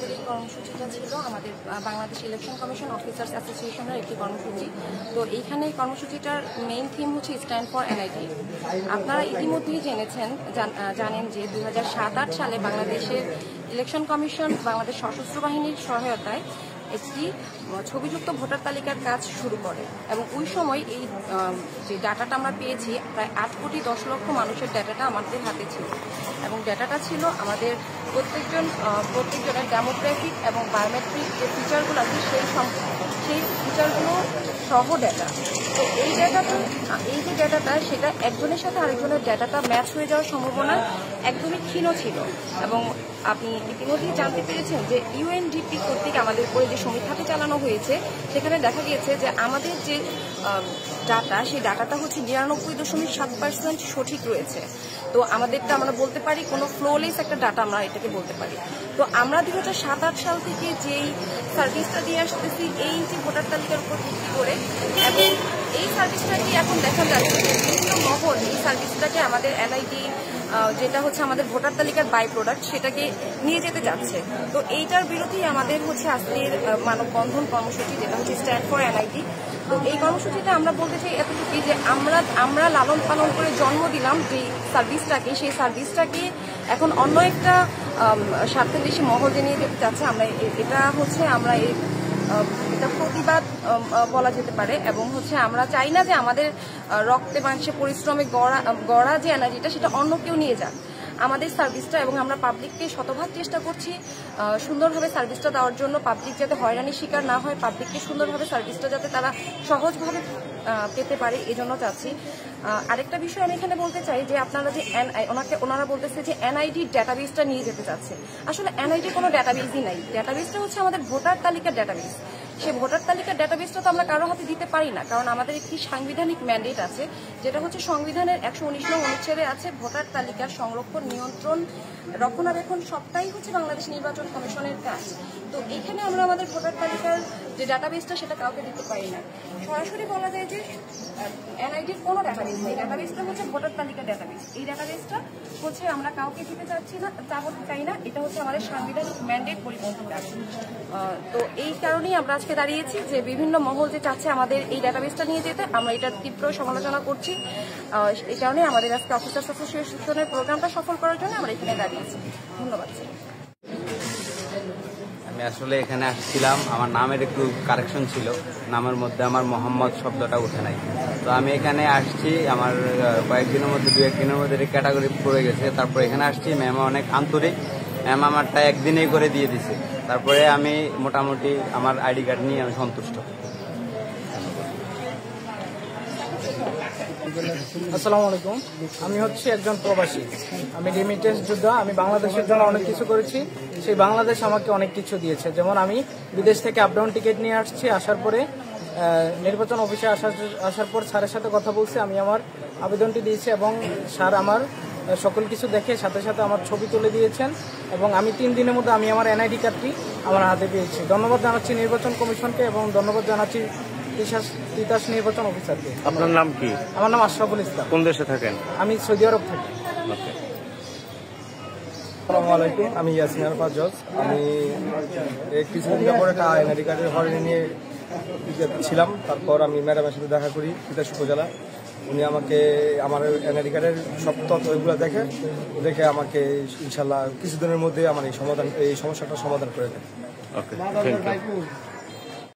আমাদের এই কর্মসূচিটা ছিল আমাদের বাংলাদেশ ইলেকশন কমিশন অফিসার্স অ্যাসোসিয়েশনের একটি কর্মসূচি। তো এইখানে এই কর্মসূচিটার মেইন থিম হচ্ছে স্ট্যান্ড ফর এনআইডি। আপনারা ইতিমধ্যেই জানেন যে 2007-08 সালে বাংলাদেশের ইলেকশন কমিশন বাংলাদেশ সশস্ত্র বাহিনীর সহায়তায় একটি ছবিযুক্ত ভোটার তালিকার কাজ শুরু করে এবং ওই সময় এই যে ডাটাটা আমরা পেয়েছি প্রায় 8,10,00,000 মানুষের ডাটাটা আমাদের হাতে ছিল এবং ডাটাটা ছিল আমাদের প্রত্যেকজনের ডেমোগ্রাফিক এবং বায়োমেট্রিক যে ফিচারগুলো আছে সেই ফিচারগুলো সহ ডাটা। তো এই যে ডাটাটা সেটা একজনের সাথে আরেকজনের ডাটাটা ম্যাচ হয়ে যাওয়ার সম্ভাবনা একদমই ক্ষীণ ছিল এবং আপনি ইতিমধ্যেই জানতে পেরেছেন যে ইউএনডিপি কর্তৃক আমাদের উপরে যে সমীক্ষাটি চালানো হয়েছে সেখানে দেখা গিয়েছে যে আমাদের যে ডাটা সেই ডাটাটা হচ্ছে 99.7% সঠিক রয়েছে। তো আমাদেরটা আমরা বলতে পারি কোনো ফ্লোলেস একটা ডাটা আমরা এটাকে বলতে পারি। তো আমরা 2007-08 সাল থেকে যেই সার্ভিসটা দিয়ে আসতেছি এই যে ভোটার তালিকার উপর ভিত্তি করে এবং এই সার্ভিসটাকে এখন দেখা যাচ্ছে যে বিভিন্ন মহল এই সার্ভিসটাকে আমাদের এনআইডি যেটা হচ্ছে আমাদের ভোটার তালিকার বাই প্রোডাক্ট সেটাকে নিয়ে যেতে যাচ্ছে। তো এইটার বিরুদ্ধেই আমাদের হচ্ছে আজকের মানববন্ধন কর্মসূচি যেটা হচ্ছে স্ট্যান্ড ফর এনআইডি। তো এই কর্মসূচিতে আমরা বলতে চাই এতটুকুই যে আমরা লালন পালন করে জন্ম দিলাম যে সার্ভিসটাকে, সেই সার্ভিসটাকে এখন অন্য একটা স্বার্থদেশী মহল নিয়ে যেতে চাচ্ছে। আমরা এটা প্রতিবাদ বলা যেতে পারে এবং হচ্ছে আমরা চাই না যে আমাদের রক্তে মাংসে পরিশ্রমে গড়া যে এনার্জিটা সেটা অন্য কেউ নিয়ে যাক আমাদের সার্ভিসটা। এবং আমরা পাবলিককে শতভাগ চেষ্টা করছি সুন্দরভাবে সার্ভিসটা দেওয়ার জন্য, পাবলিক যাতে হয়রানির শিকার না হয়, পাবলিককে সুন্দরভাবে সার্ভিসটা যাতে তারা সহজভাবে পেতে পারে এই জন্য চাচ্ছি। আরেকটা বিষয় আমি এখানে বলতে চাই যে আপনারা যে ওনারা বলতেছে যে এনআইডি ডেটাবেসটা নিয়ে যেতে চাচ্ছে। আসলে এনআইডি কোনো ডেটাবেসই নাই। ডেটাবেসটা হচ্ছে আমাদের ভোটার তালিকার ডেটাবেস। সেই ভোটার তালিকার ডেটাবেসটা তো আমরা কারো হাতে দিতে পারি না, কারণ আমাদের একটি সাংবিধানিক ম্যান্ডেট আছে যেটা হচ্ছে সংবিধানের 119 নং অনুচ্ছেদে আছে ভোটার তালিকার সংরক্ষণ, নিয়ন্ত্রণ, রক্ষণাবেক্ষণ সবটাই হচ্ছে বাংলাদেশ নির্বাচন কমিশনের কাজ। তো এখানে আমরা আমাদের ভোটার তালিকার যে ডাটাবেসটা সেটা কাউকে দিতে পারি না। সরাসরি বলা যায় যে এনআইডির কোনো ডাটাবেস নেই। ডাটাবেসটা হচ্ছে ভোটার তালিকার ডাটাবেস। এই ডাটাবেসটা হচ্ছে আমরা কাউকে দিতে চাই না। এটা হচ্ছে আমাদের সাংবিধানিক ম্যান্ডেট পরিপন্থী কাজ। তো এই কারণেই আমরা আজকে দাঁড়িয়েছি যে বিভিন্ন মহল যে চাচ্ছে আমাদের এই ডাটাবেসটা নিয়ে যেতে, আমরা এটার তীব্র সমালোচনা করছি। এই কারণে আমাদের আজকে অফিসার্স অ্যাসোসিয়েশনের প্রোগ্রামটা সফল করার জন্য আমরা এখানে দাঁড়িয়েছি। ধন্যবাদ। আমি আসলে এখানে আসছিলাম, আমার নামের একটু কারেকশন ছিল, নামের মধ্যে আমার মোহাম্মদ শব্দটা উঠে নাই। তো আমি এখানে আসছি, আমার কয়েকদিনের মধ্যে 2-1 দিনের মধ্যে ক্যাটাগরি পড়ে গেছে। তারপর এখানে আসছি, ম্যাম অনেক আন্তরিক, ম্যাম আমারটা একদিনেই করে দিয়ে দিছে। তারপরে আমি মোটামুটি আমার আইডি কার্ড নিয়ে আমি সন্তুষ্ট। আসসালামু আলাইকুম। আমি হচ্ছে একজন প্রবাসী, আমি রেমিটেন্স যোদ্ধা। আমি বাংলাদেশের জন্য অনেক কিছু করেছি, সেই বাংলাদেশ আমাকে অনেক কিছু দিয়েছে। যেমন আমি বিদেশ থেকে আপ ডাউন টিকিট নিয়ে আসছি, আসার পরে নির্বাচন অফিসে আসার পর স্যারের সাথে কথা বলছি, আমি আমার আবেদনটি দিয়েছি এবং স্যার আমার সকল কিছু দেখে সাথে সাথে আমার ছবি তুলে দিয়েছেন এবং আমি 3 দিনের মধ্যে আমি আমার এনআইডি কার্ডটি আমার হাতে পেয়েছি। ধন্যবাদ জানাচ্ছি নির্বাচন কমিশনকে এবং ধন্যবাদ জানাচ্ছি তিতাস নির্বাচন অফিসারকে। আপনার নাম কি? আমার নাম আশরাফুল ইসলাম। কোন দেশে থাকেন? আমি সৌদি আরব থাকি। আসসালামু আলাইকুম, আমি ইয়াসিন আরফাত জজ। আমি কিছুদিন পরে একটা এনআইডি কার্ডের হয়রানি নিয়ে ছিলাম। তারপর আমি ম্যাডামের সাথে দেখা করি তিতাস উপজেলা। উনি আমাকে আমার এনআইডি কার্ডের সব তথ্যগুলো দেখে আমাকে ইনশাল্লাহ কিছুদিনের মধ্যে আমার এই সমস্যাটা সমাধান করে দেন। ওকে, থ্যাংক ইউ।